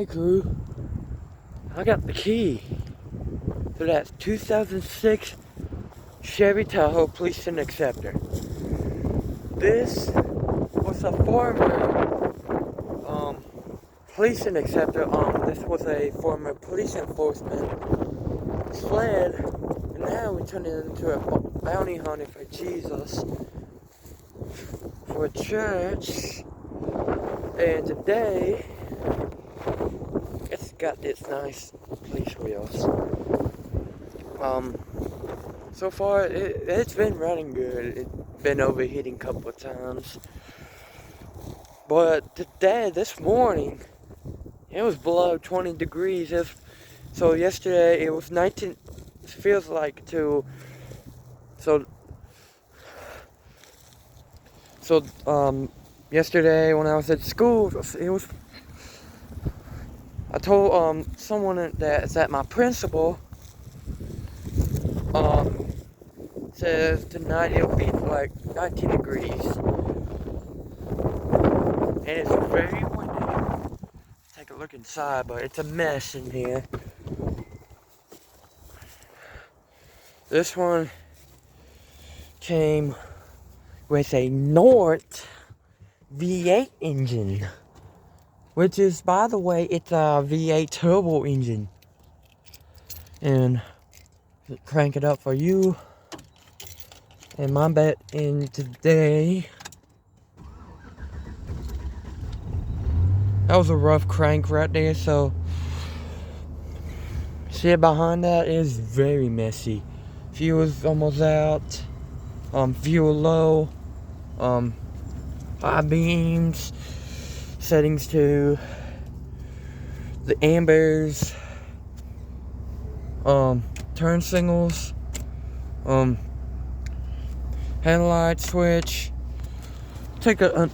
Hey crew, I got the key to that 2006 Chevy Tahoe police interceptor. This was a former police interceptor. This was a former police enforcement sled, and now we turned it into a bounty hunter for Jesus, for a church. And today, it's got its nice police wheels. So far it's been running good. It's been overheating a couple of times. But today, this morning, it was below 20 degrees. So yesterday it was 19, it feels like so yesterday when I was at school, I told someone that my principal says tonight it'll be like 19 degrees. And it's very windy. Let's take a look inside, but it's a mess in here. This one came with a North V8 engine, which is, by the way, it's a V8 turbo engine. And crank it up for you. And my bet in today, that was a rough crank right there. So shit behind that is very messy. Fuel's almost out. Fuel low. 5 beams. Settings to the ambers. Turn signals. Headlight switch. Take a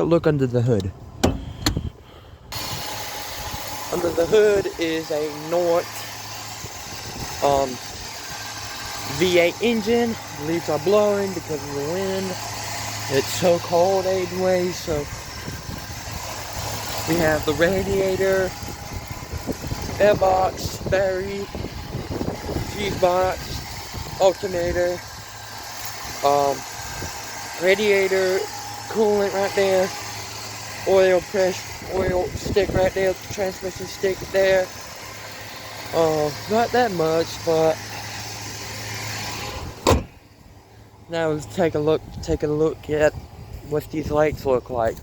look under the hood. Under the hood is a North V8 engine. Leaves are blowing because of the wind. It's so cold anyway, so we have the radiator, air box, battery, fuse box, alternator, radiator, coolant right there, oil stick right there, transmission stick there. Not that much, but now let's take a look at what these lights look like.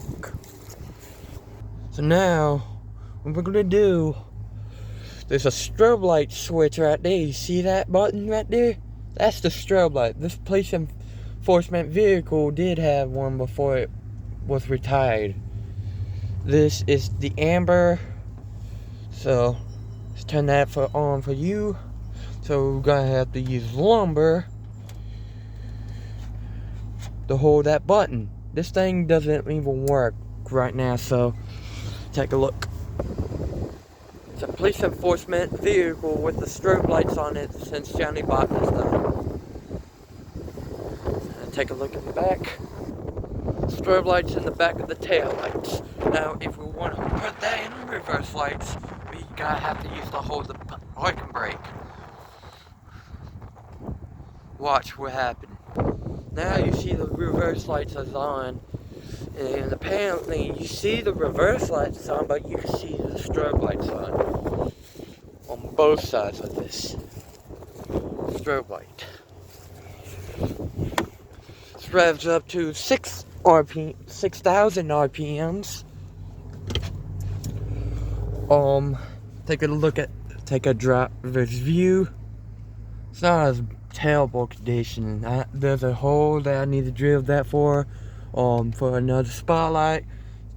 So now, what we're gonna do, there's a strobe light switch right there. You see that button right there? That's the strobe light. This police enforcement vehicle did have one before it was retired. This is the amber. So let's turn that on for you. So we're gonna have to use lumber to hold that button. This thing doesn't even work right now, so take a look. It's a police enforcement vehicle with the strobe lights on it since Johnny bought this thing. Take a look at the back. Strobe lights in the back of the tail lights. Now, if we want to put that in reverse lights, we gotta have to use the parking brake. Watch what happened. Now you see the reverse lights is on, and apparently you see the reverse lights on, but you can see the strobe lights on both sides of this strobe light. This revs up to 6,000 RPMs. Take a driver's view. It's not as terrible condition. There's a hole that I need to drill that for another spotlight.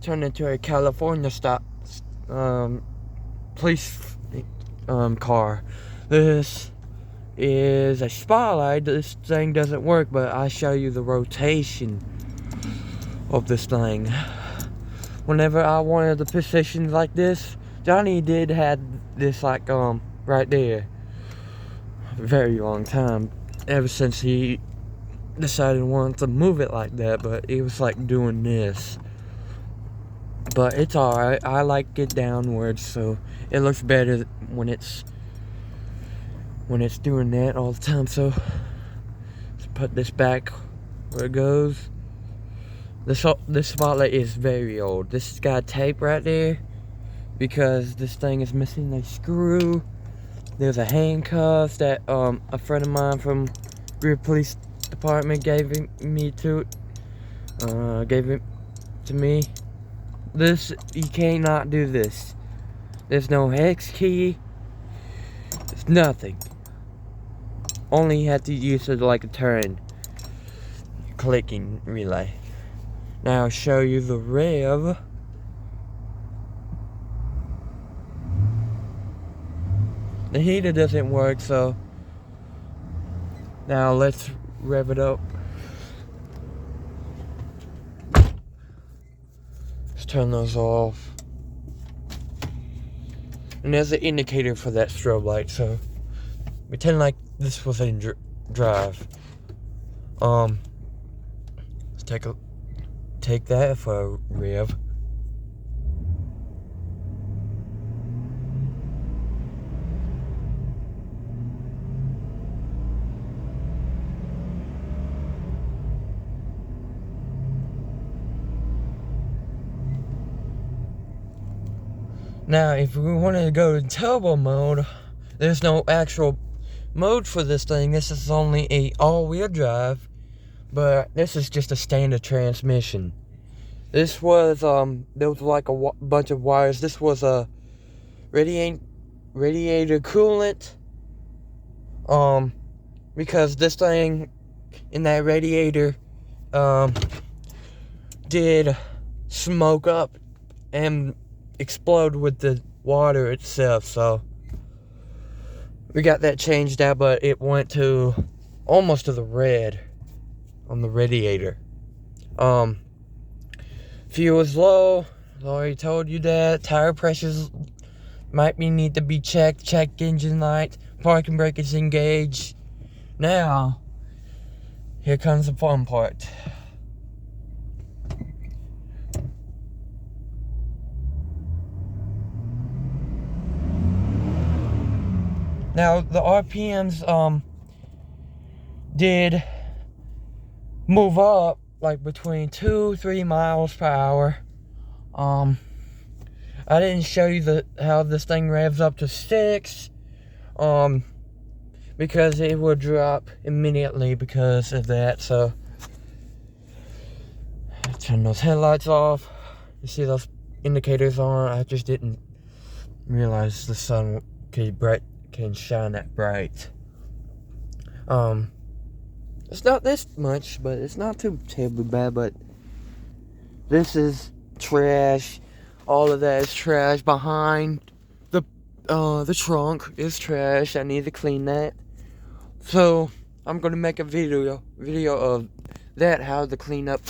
Turn into a California stop police car. This is a spotlight. This thing doesn't work, but I show you the rotation of this thing. Whenever I wanted the positions like this, Johnny did had this like right there a very long time, ever since he decided he wanted to move it like that, but it was like doing this. But it's alright. I like it downwards, so it looks better when it's doing that all the time. So let's put this back where it goes. This spotlight is very old. This has got tape right there because this thing is missing a screw. There's a handcuff that a friend of mine from Greer Police Department gave it to me. This, you cannot do this. There's no hex key. There's nothing. Only you have to use it like a turn clicking relay. Now I'll show you the rev. The heater doesn't work, so now let's rev it up. Let's turn those off. And there's an indicator for that strobe light, so pretend like this was in drive. Let's take that for a rev. Now, if we wanted to go to turbo mode, there's no actual mode for this thing. This is only a all-wheel drive, but this is just a standard transmission. This was there was like a bunch of wires. This was a radiator coolant, because this thing in that radiator did smoke up and explode with the water itself, so we got that changed out, but it went to almost to the red on the radiator. Fuel is low. I already told you that. Tire pressures might need to be checked. Check engine light. Parking brake is engaged. Now, here comes the fun part. Now, the RPMs did move up like between 2-3 miles per hour. I didn't show you how this thing revs up to 6, because it would drop immediately because of that. So turn those headlights off. You see those indicators on? I just didn't realize the sun can shine that bright. It's not this much, but it's not too terribly bad. But this is trash. All of that is trash. Behind the trunk is trash. I need to clean that. So I'm gonna make a video of that, how to clean up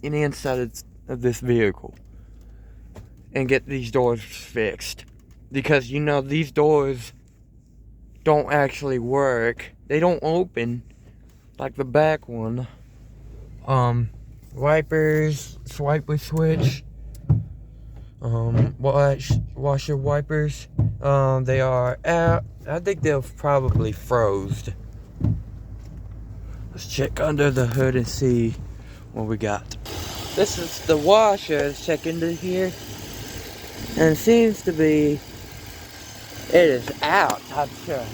in the inside of this vehicle and get these doors fixed, because you know these doors don't actually work. They don't open like the back one. Wipers, swiper switch, washer wipers, they are out. I think they're probably froze. Let's check under the hood and see what we got. This is the washer. Let's check into here, and it seems to be, it is out, I'm sure.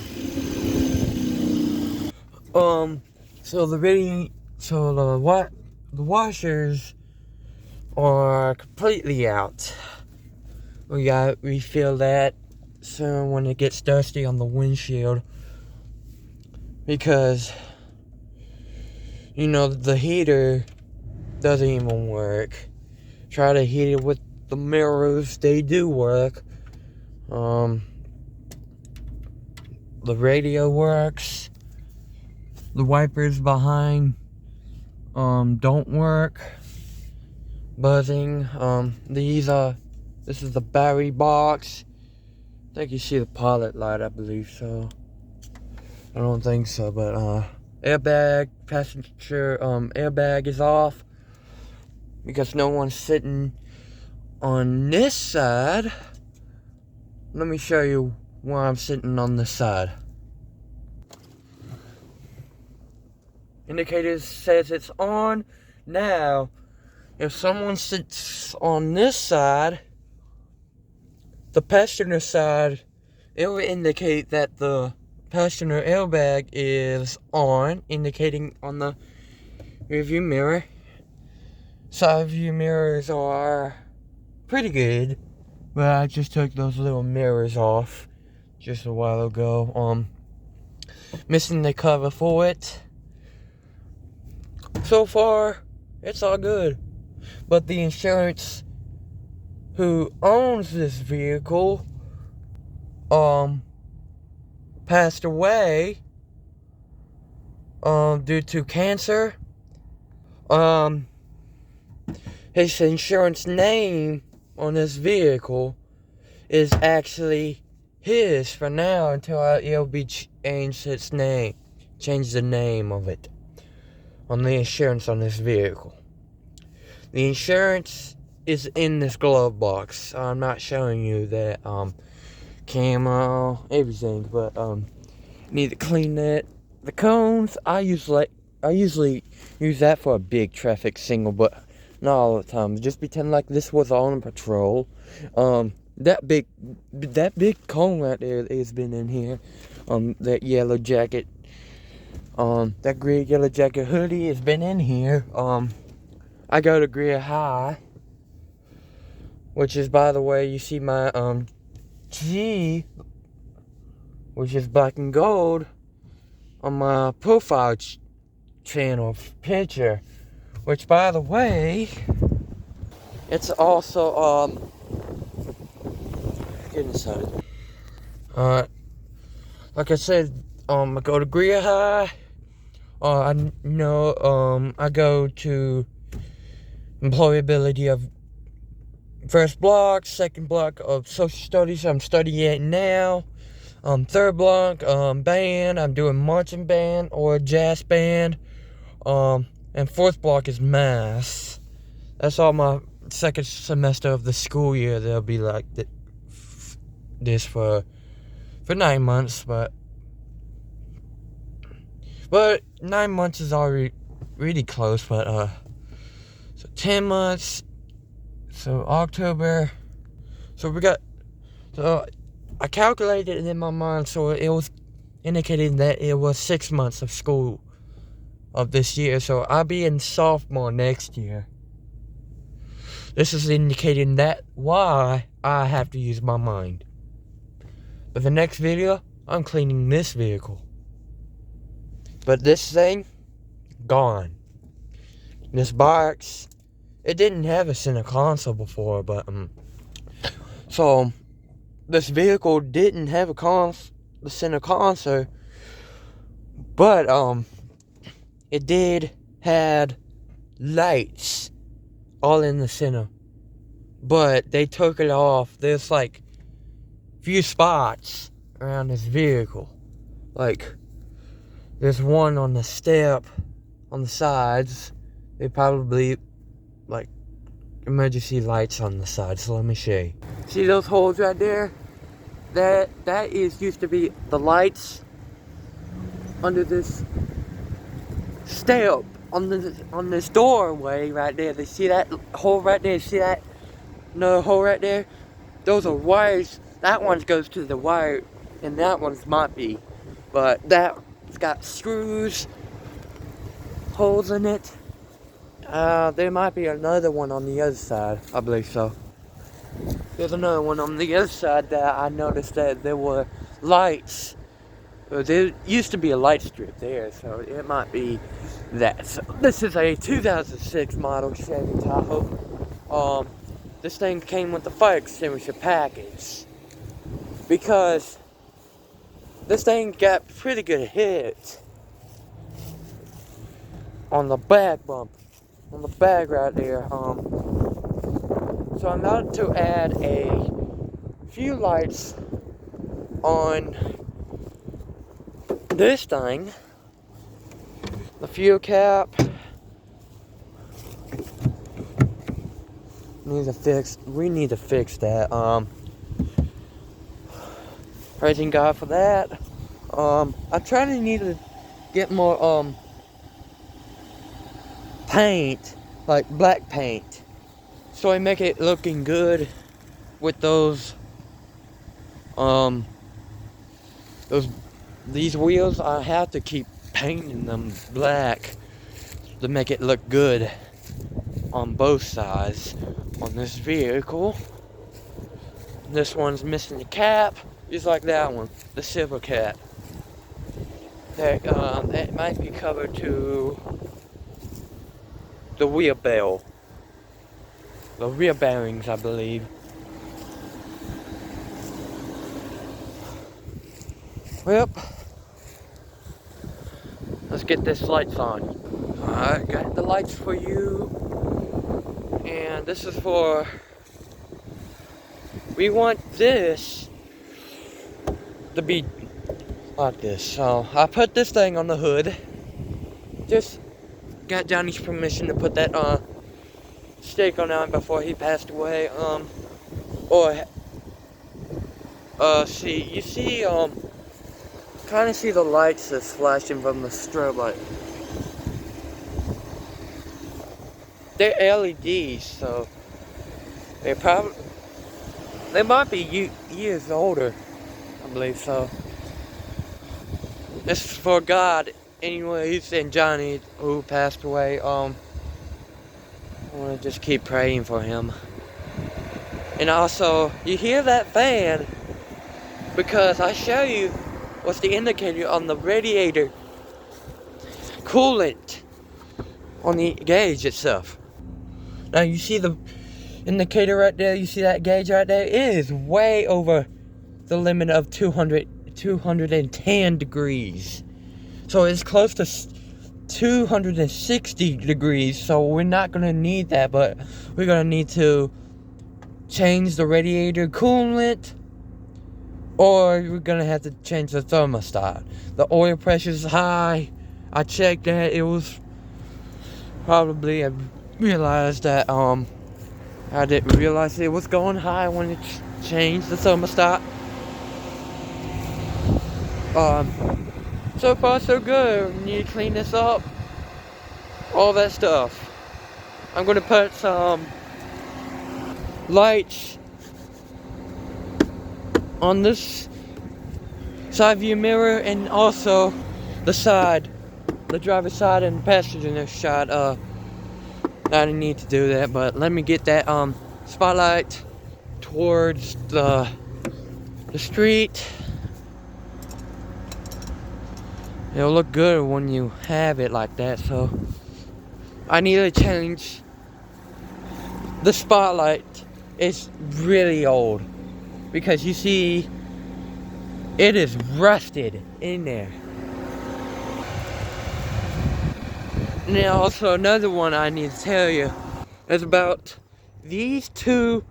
So the washers are completely out. We gotta refill that soon when it gets dusty on the windshield, because you know the heater doesn't even work. Try to heat it with the mirrors, they do work. The radio works. The wipers behind don't work. Buzzing. This is the battery box. I think you see the pilot light, I believe so. I don't think so, but airbag, passenger airbag is off because no one's sitting on this side, let me show you where I'm sitting on this side. Indicator says it's on. Now, if someone sits on this side, the passenger side, it will indicate that the passenger airbag is on, indicating on the rearview mirror. Side view mirrors are pretty good, but I just took those little mirrors off just a while ago. Missing the cover for it. So far, it's all good. But the insurance who owns this vehicle passed away due to cancer. His insurance name on this vehicle is actually his for now until it'll be changed its name. Change the name of it on the insurance on this vehicle. The insurance is in this glove box. I'm not showing you that camo, everything, but need to clean that. The cones, I usually use that for a big traffic signal, but not all the time. Just pretend like this was on patrol. That big cone right there has been in here. That yellow jacket, that gray yellow jacket hoodie has been in here. I go to Greer High, which is, by the way, you see my G, which is black and gold, on my profile channel picture. Which, by the way, it's also, get inside. Like I said, I go to Greer High. I go to employability of first block, second block of social studies. I'm studying it now. Third block, band. I'm doing marching band or jazz band. And fourth block is math. That's all my second semester of the school year. They'll be like this for 9 months, but 9 months is already really close. But so 10 months. So October. So I calculated it in my mind, so it was indicating that it was 6 months of school of this year, so I'll be in sophomore next year. This is indicating that why I have to use my mind. But the next video, I'm cleaning this vehicle. But this thing, gone. This box, it didn't have a center console before, but so this vehicle didn't have the center console, but it did had lights all in the center, but they took it off. There's like few spots around this vehicle. Like there's one on the step on the sides. They probably like emergency lights on the sides. So let me show you. See those holes right there? That used to be the lights under this step on this doorway right there. They see that hole right there? See that another hole right there? Those are wires. That one goes to the wire, and that one's might be, but that's got screws, holes in it. There might be another one on the other side. I believe so. There's another one on the other side that I noticed that there were lights. There used to be a light strip there, so it might be that. So this is a 2006 model Chevy Tahoe. This thing came with the fire extinguisher package because this thing got pretty good hit on the back bump, on the back right there. So I'm about to add a few lights on this thing, the fuel cap, We need to fix that. Praising God for that. I'm trying to get more paint, like black paint, so I make it looking good with these wheels. I have to keep painting them black to make it look good on both sides on this vehicle. This one's missing the cap, just like that one, the silver cap. That might be covered to the wheel bell, the rear bearings, I believe. Well, let's get this lights on. Alright, got the lights for you. And this is for, we want this to be like this. So I put this thing on the hood. Just got Johnny's permission to put that stick on it before he passed away. See, kind of see the lights that's flashing from the strobe light. They're LEDs, so they might be years older, I believe so. This is for God, anyways, and Johnny, who passed away. I want to just keep praying for him. And also, you hear that fan because I show you what's the indicator on the radiator coolant on the gauge itself. Now you see the indicator right there, you see that gauge right there? It is way over the limit of 210 degrees. So it's close to 260 degrees, so we're not going to need that, but we're going to need to change the radiator coolant, or we're going to have to change the thermostat. The oil pressure is high. I checked that. It was probably, I realized that I didn't realize it was going high when it changed the thermostat. So far so good. We need to clean this up, all that stuff. I'm gonna put some lights on this side view mirror, and also the driver's side and passenger side. I didn't need to do that, but let me get that spotlight towards the street. It'll look good when you have it like that, so I need to change the spotlight. It's really old because you see it is rusted in there. Now also another one I need to tell you is about these two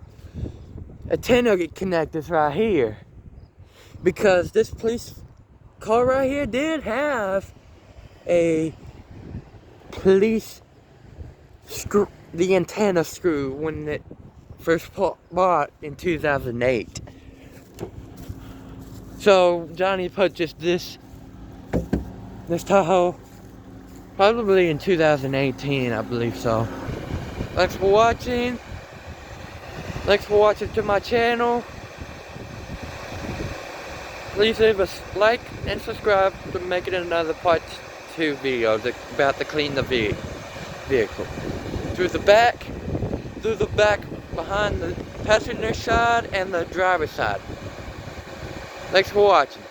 antenna connectors right here, because this police car right here did have a police screw, the antenna screw, when it first bought in 2008. So Johnny purchased this Tahoe probably in 2018, I believe so. Thanks for watching. Thanks for watching to my channel. Please leave a like and subscribe to make it another part 2 video about to clean the vehicle. Through the back, behind the passenger side and the driver's side. Thanks for watching.